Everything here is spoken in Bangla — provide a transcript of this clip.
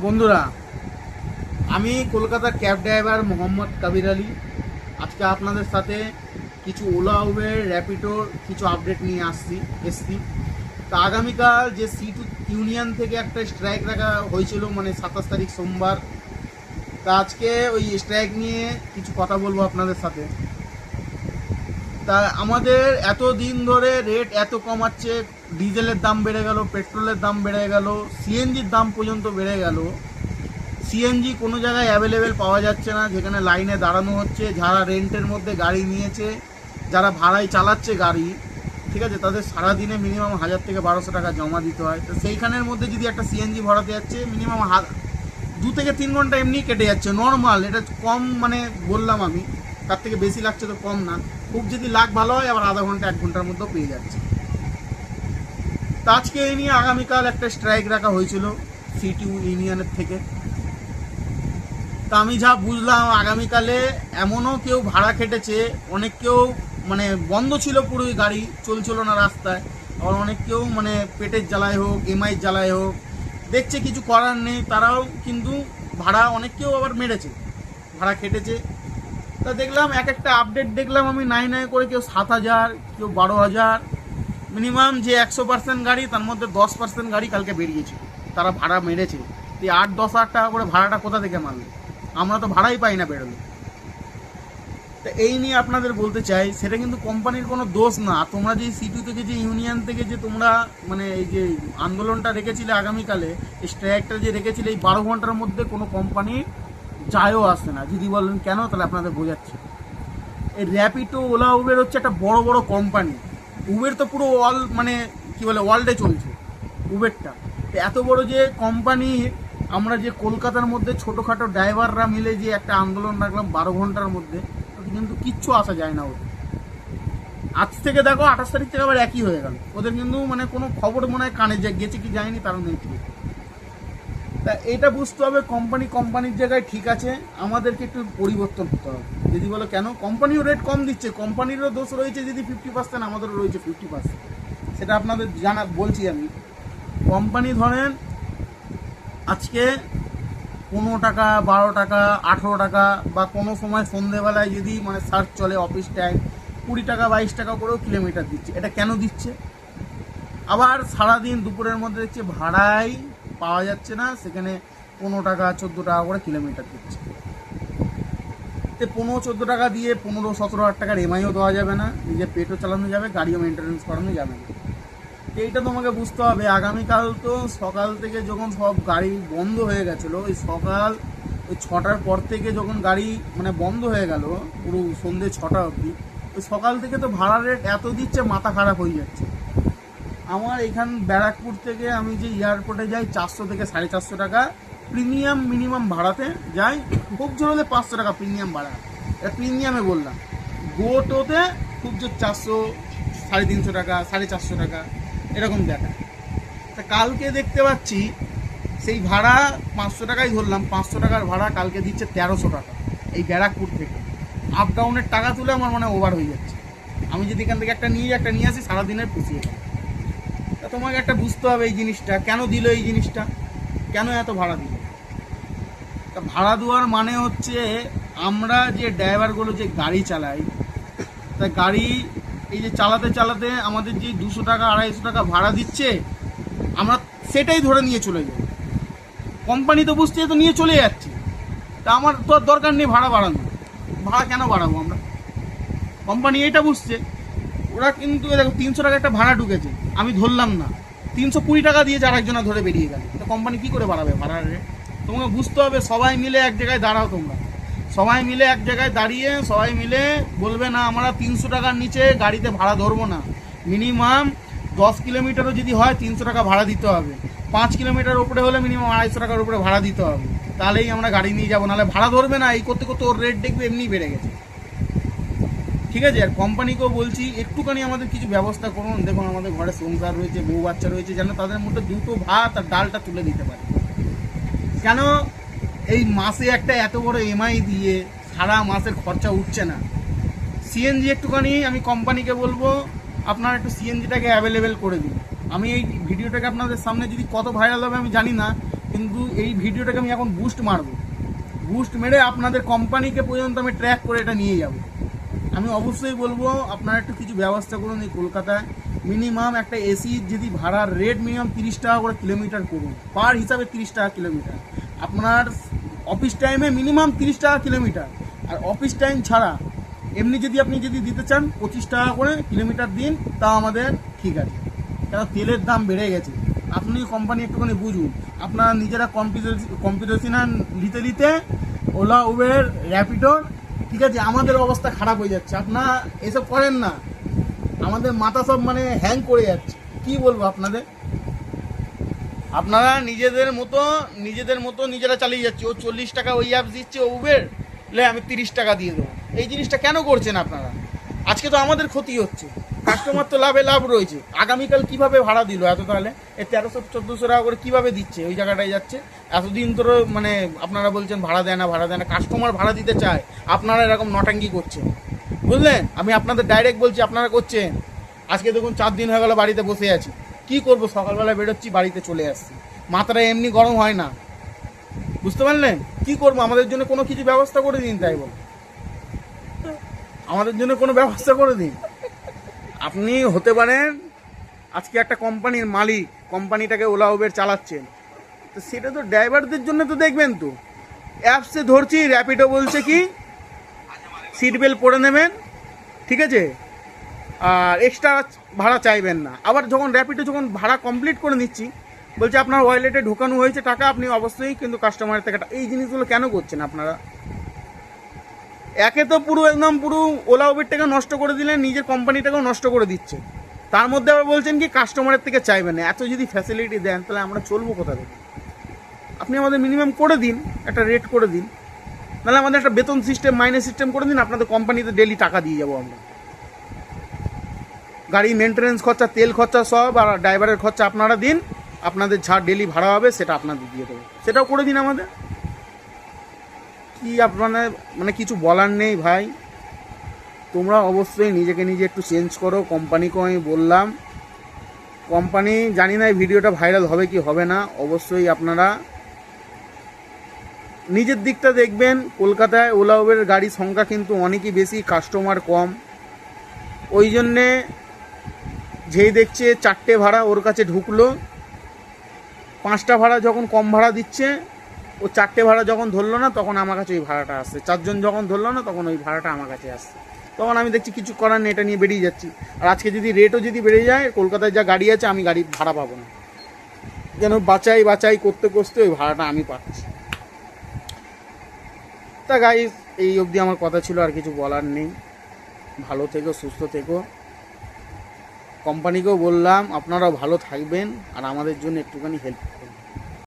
বন্ধুরা, আমি কলকাতার ক্যাব ড্রাইভার মোহাম্মদ কাবির আলী। আজকে আপনাদের সাথে কিছু ওলা উবের র্যাপিডোর কিছু আপডেট নিয়ে এসছি। তা আগামীকাল যে সিটু ইউনিয়ন থেকে একটা স্ট্রাইক রাখা হয়েছিল, মানে 27 তারিখ সোমবার, তা আজকে ওই স্ট্রাইক নিয়ে কিছু কথা বলবো আপনাদের সাথে। তা আমাদের এত দিন ধরে রেট এত কমাচ্ছে, ডিজেলের দাম বেড়ে গেল, পেট্রোলের দাম বেড়ে গেল, সিএনজির দাম পর্যন্ত বেড়ে গেল। সিএনজি কোনো জায়গায় অ্যাভেলেবেল পাওয়া যাচ্ছে না, যেখানে লাইনে দাঁড়ানো হচ্ছে। যারা রেন্টের মধ্যে গাড়ি নিয়েছে, যারা ভাড়ায় চালাচ্ছে গাড়ি, ঠিক আছে, তাদের সারাদিনে মিনিমাম 1000 থেকে 1200 টাকা জমা দিতে হয়। তো সেইখানের মধ্যে যদি একটা সিএনজি ভরাতে যাচ্ছে, মিনিমাম 2 থেকে 3 ঘন্টা এমনি কেটে যাচ্ছে নর্মাল। এটা কম, মানে বললাম আমি, তার থেকে বেশি লাগছে তো কম না। খুব যদি লাখ ভালো হয়, আবার আধা ঘন্টা 1 ঘন্টার মধ্যেও পেয়ে যাচ্ছে। তা আজকে এই নিয়ে আগামীকাল একটা স্ট্রাইক রাখা হয়েছিল সিটি ইউনিয়নের থেকে। তা আমি যা বুঝলাম, আগামীকালে এমনও কেউ ভাড়া কেটেছে, অনেক কেউ মানে বন্ধ ছিল, পুরোই গাড়ি চলছিল না রাস্তায়। আবার অনেক কেউ মানে পেটের জ্বালায় হোক, এমআই জ্বালায় হোক, দেখছে কিছু করার নেই, তারাও কিন্তু ভাড়া অনেক কেউ আবার মেরেছে, ভাড়া কেটেছে। তা দেখলাম এক একটা আপডেট দেখলাম আমি, নাই করে কেউ 7000, কেউ 12000, মিনিমাম যে 100% গাড়ি, তার মধ্যে 10% গাড়ি কালকে বেরিয়েছে, তারা ভাড়া মেরেছে। এই 8-10 হাজার টাকা করে ভাড়াটা কোথা থেকে মারলে? আমরা তো ভাড়াই পাই না বেরোলে। তা এই নিয়ে আপনাদের বলতে চাই, সেটা কিন্তু কোম্পানির কোনো দোষ না। তোমরা যে সিটু থেকে, যে ইউনিয়ন থেকে যে তোমরা মানে এই যে আন্দোলনটা রেখেছিলে আগামীকালে, স্ট্রাইকটা যে রেখেছিলে, এই 12 ঘন্টার মধ্যে কোনো কোম্পানি যায়ও আসে না। যদি বলেন কেন, তাহলে আপনাদের বোঝাচ্ছি। এই র্যাপিডো, ওলা, উবের হচ্ছে একটা বড় বড় কোম্পানি। উবের তো পুরো মানে কি বলে, ওয়ার্ল্ডে চলছে উবেরটা। এত বড় যে কোম্পানি, আমরা যে কলকাতার মধ্যে ছোটোখাটো ড্রাইভাররা মিলে যে একটা আন্দোলন রাখলাম 12 ঘন্টার মধ্যে, কিন্তু কিচ্ছু আসা যায় না ওদের। আজ থেকে দেখো 28 তারিখ থেকে আবার একই হয়ে গেল ওদের, কিন্তু মানে কোনো খবর মনে হয় কানে গেছে কি যায়নি তারা নেই। তা এটা বুঝতে হবে, কোম্পানির জায়গায় ঠিক আছে, আমাদেরকে একটু পরিবর্তন হতে হবে। যদি বলো কেন, কোম্পানিও রেট কম দিচ্ছে, কোম্পানিরও দোষ রয়েছে যদি 50%, আমাদেরও রয়েছে 50%। সেটা আপনাদের বলছি আমি। কোম্পানি ধরেন আজকে 15 টাকা, 12 টাকা, 18 টাকা, বা কোনো সময় সন্ধেবেলায় যদি মানে সার্চ চলে অফিস টাইম, 20 টাকা 22 টাকা করেও কিলোমিটার দিচ্ছে। এটা কেন দিচ্ছে? আবার সারাদিন দুপুরের মধ্যে দেখছে ভাড়াই পাওয়া যাচ্ছে না, সেখানে 15 টাকা 14 টাকা করে কিলোমিটার দিচ্ছে। তো 15-14 টাকা দিয়ে 15-17 হাজার টাকার এমআইও দেওয়া যাবে না, নিজের পেটও চালানো যাবে, গাড়িও মেনটেন্যান্স করানো যাবে না। এইটা তোমাকে বুঝতে হবে। আগামীকাল তো সকাল থেকে যখন সব গাড়ি বন্ধ হয়ে গেছিলো, ওই সকাল ওই 6টার পর থেকে যখন গাড়ি মানে বন্ধ হয়ে গেল, পুরো সন্ধ্যে 6টা অবধি, ওই সকাল থেকে তো ভাড়া রেট এত দিচ্ছে, মাথা খারাপ হয়ে যাচ্ছে। আমার এখান ব্যারাকপুর থেকে আমি যে এয়ারপোর্টে যাই, 400 থেকে 450 টাকা প্রিমিয়াম মিনিমাম ভাড়াতে যাই, খুব জোর হলে 500 টাকা প্রিমিয়াম ভাড়া। এটা প্রিমিয়ামে বললাম। গোটোতে খুব জোর 400, 350 টাকা, 450 টাকা এরকম দেখা। তা কালকে দেখতে পাচ্ছি সেই ভাড়া 500 টাকাই ধরলাম, 500 টাকার ভাড়া কালকে দিচ্ছে 1300 টাকা এই ব্যারাকপুর থেকে। আপ ডাউনের টাকা তুলে আমার মানে ওভার হয়ে যাচ্ছে। আমি যদি এখান থেকে একটা নিয়ে আসি, সারাদিনের পুষিয়ে যায়। তা তোমাকে একটা বুঝতে হবে এই জিনিসটা কেন দিল, এই জিনিসটা কেন এত ভাড়া দিল। তা ভাড়া দেওয়ার মানে হচ্ছে, আমরা যে ড্রাইভারগুলো যে গাড়ি চালাই, তা গাড়ি এই যে চালাতে চালাতে আমাদের যে 200 টাকা 250 টাকা ভাড়া দিচ্ছে, আমরা সেটাই ধরে নিয়ে চলে যাই। কোম্পানি তো বুঝছে তো নিয়ে চলে যাচ্ছে, তা আমার তো আর দরকার নেই ভাড়া বাড়ানো। ভাড়া কেন বাড়াবো আমরা? কোম্পানি এটা বুঝছে। ওরা কিন্তু দেখো 300 টাকা একটা ভাড়া ঢুকেছে, আমি ধরলাম না, 320 টাকা দিয়ে যার একজনা ধরে বেরিয়ে গেল, তো কোম্পানি কী করে বাড়াবে ভাড়ার রেট? তোমাকে বুঝতে হবে। সবাই মিলে এক জায়গায় দাঁড়াও, তোমরা সবাই মিলে এক জায়গায় দাঁড়িয়ে সবাই মিলে বলবে না আমরা 300 টাকার নিচে গাড়িতে ভাড়া ধরবো না। মিনিমাম 10 কিলোমিটারও যদি হয় 300 টাকা ভাড়া দিতে হবে, 5 কিলোমিটার উপরে হলে মিনিমাম 250 টাকার উপরে ভাড়া দিতে হবে, তাহলেই আমরা গাড়ি নিয়ে যাবো। নাহলে ভাড়া ধরবে না। এই করতে করতে ওর রেট দেখবে এমনিই বেড়ে গেছে, ঠিক আছে। আর কোম্পানিকেও বলছি একটুখানি আমাদের কিছু ব্যবস্থা করুন। দেখুন আমাদের ঘরে সংসার রয়েছে, বউ বাচ্চা রয়েছে, যেন তাদের মধ্যে দুটো ভাত আর ডালটা তুলে দিতে পারে। কেন এই মাসে একটা এত বড় এমআই দিয়ে সারা মাসের খরচা উঠছে না? সিএনজি একটুখানি আমি কোম্পানিকে বলবো, আপনারা একটু সিএনজিটাকে অ্যাভেলেবেল করে দিন। আমি এই ভিডিওটাকে আপনাদের সামনে যদি কত ভাইরাল হবে আমি জানি না, কিন্তু এই ভিডিওটাকে আমি এখন বুস্ট মারবো, বুস্ট মেরে আপনাদের কোম্পানিকে পর্যন্ত আমি ট্র্যাক করে এটা নিয়ে যাব। আমি অবশ্যই বলবো আপনারা একটু কিছু ব্যবস্থা করুন। এই কলকাতায় মিনিমাম একটা এসি যদি ভাড়ার রেট মিনিমাম 30 টাকা করে কিলোমিটার করুন, পার হিসাবে 30 টাকা কিলোমিটার। আপনার অফিস টাইমে মিনিমাম 30 টাকা কিলোমিটার, আর অফিস টাইম ছাড়া এমনি যদি আপনি দিতে চান 25 টাকা করে কিলোমিটার দিন, তা আমাদের ঠিক আছে। কারণ তেলের দাম বেড়ে গেছে। আপনি কোম্পানি একটুখানি বুঝুন, আপনারা নিজেরা কম্পিটিশন নিতে নিতে ওলা, উবের, র্যাপিডো, ঠিক আছে, আমাদের অবস্থা খারাপ হয়ে যাচ্ছে। আপনারা এসব করেন না, আমাদের মাথা সব মানে হ্যাং করে যাচ্ছে। কি বলবো আপনাদের, আপনারা নিজেদের মতো নিজেরা চালিয়ে যাচ্ছে। ও 40 টাকা ওই অ্যাপ দিচ্ছে, ও উবের লে আমি 30 টাকা দিয়ে দেবো। এই জিনিসটা কেন করছেন আপনারা? আজকে তো আমাদের ক্ষতি হচ্ছে, কাস্টমার তো লাভ রয়েছে। আগামীকাল কিভাবে ভাড়া দিল এত, তাহলে এই 1300-1400 টাকা করে কিভাবে দিচ্ছে? ওই জায়গাটায় যাচ্ছে এতদিন ধরে, মানে আপনারা বলছেন ভাড়া দেয় না, কাস্টমার ভাড়া দিতে চায়, আপনারা এরকম নটাঙ্গি করছেন, বুঝলেন? আমি আপনাদের ডাইরেক্ট বলছি, আপনারা করছেন। আজকে দেখুন 4 দিন হয়ে গেল বাড়িতে বসে আছি। কি করব, সকালবেলা বেরোচ্ছি, বাড়িতে চলে আসছি। মাথাটা এমনি গরম হয় না, বুঝতে পারলেন? কি করব, আমাদের জন্য কোনো কিছু ব্যবস্থা করে দিন। তাই বল, আমাদের জন্য কোনো ব্যবস্থা করে দিন। আপনি হতে পারেন আজকে একটা কোম্পানির মালিক, কোম্পানিটাকে ওলা উবের চালাচ্ছেন, তো সেটা তো ড্রাইভারদের জন্য তো দেখবেন। তো অ্যাপসে ধরছি, র্যাপিডো বলছে কি সিট বেল্ট পরে নেবেন, ঠিক আছে, আর এক্সট্রা ভাড়া চাইবেন না। আবার যখন র্যাপিডো যখন ভাড়া কমপ্লিট করে নিচ্ছি, বলছে আপনার ওয়ালেটে ঢোকানো হয়েছে টাকা, আপনি অবশ্যই কিন্তু কাস্টমারের থেকে। এই জিনিসগুলো কেন করছেন আপনারা? একে তো পুরো ওলা উবেরটাকে নষ্ট করে দিলেন, নিজের কোম্পানিটাকেও নষ্ট করে দিচ্ছে। তার মধ্যে আবার বলছেন কি কাস্টমারের থেকে চাইবেন না। এত যদি ফ্যাসিলিটি দেন, তাহলে আমরা চলবো কোথা থেকে? আপনি আমাদের মিনিমাম করে দিন, একটা রেট করে দিন, নাহলে আমাদের একটা বেতন সিস্টেম, মাইনে সিস্টেম করে দিন। আপনাদের কোম্পানিতে ডেলি টাকা দিয়ে যাবো আমরা। গাড়ি মেনটেন্যান্স খরচা, তেল খরচা সব, আর ড্রাইভারের খরচা আপনারা দিন। আপনাদের যা ডেলি ভাড়া হবে সেটা আপনাদের দিয়ে দেবো, সেটাও করে দিন আমাদের। কি আপনাদের মানে কিছু বলার নেই ভাই। তোমরা অবশ্যই নিজেকে নিজে একটু চেঞ্জ করো। কোম্পানিকেও আমি বললাম, কোম্পানি জানি না এই ভিডিওটা ভাইরাল হবে কি হবে না। অবশ্যই আপনারা নিজের দিকটা দেখবেন। কলকাতায় ওলা উবের গাড়ির সংখ্যা কিন্তু অনেকই বেশি, কাস্টমার কম। ওই জন্যে যেই দেখছে 4টে ভাড়া ওর কাছে ঢুকলো, 5টা ভাড়া যখন কম ভাড়া দিচ্ছে, ও 4টে ভাড়া যখন ধরলো না, তখন আমার কাছে ওই ভাড়াটা আসছে। 4 জন যখন ধরলো না, তখন ওই ভাড়াটা আমার কাছে আসছে। তখন আমি দেখছি কিছু করার নেই, এটা নিয়ে বেরিয়ে যাচ্ছি। আর আজকে যদি রেটও যদি বেড়ে যায়, কলকাতায় যা গাড়ি আছে, আমি গাড়ি ভাড়া পাবো না, যেন বাছাই করতে ওই ভাড়াটা আমি পাচ্ছি। তা গাইস, এই অবধি আমার কথা ছিল, আর কিছু বলার নেই। ভালো থেকো, সুস্থ থেকো। কোম্পানিকেও বললাম আপনারাও ভালো থাকবেন, আর আমাদের জন্য একটুখানি হেল্প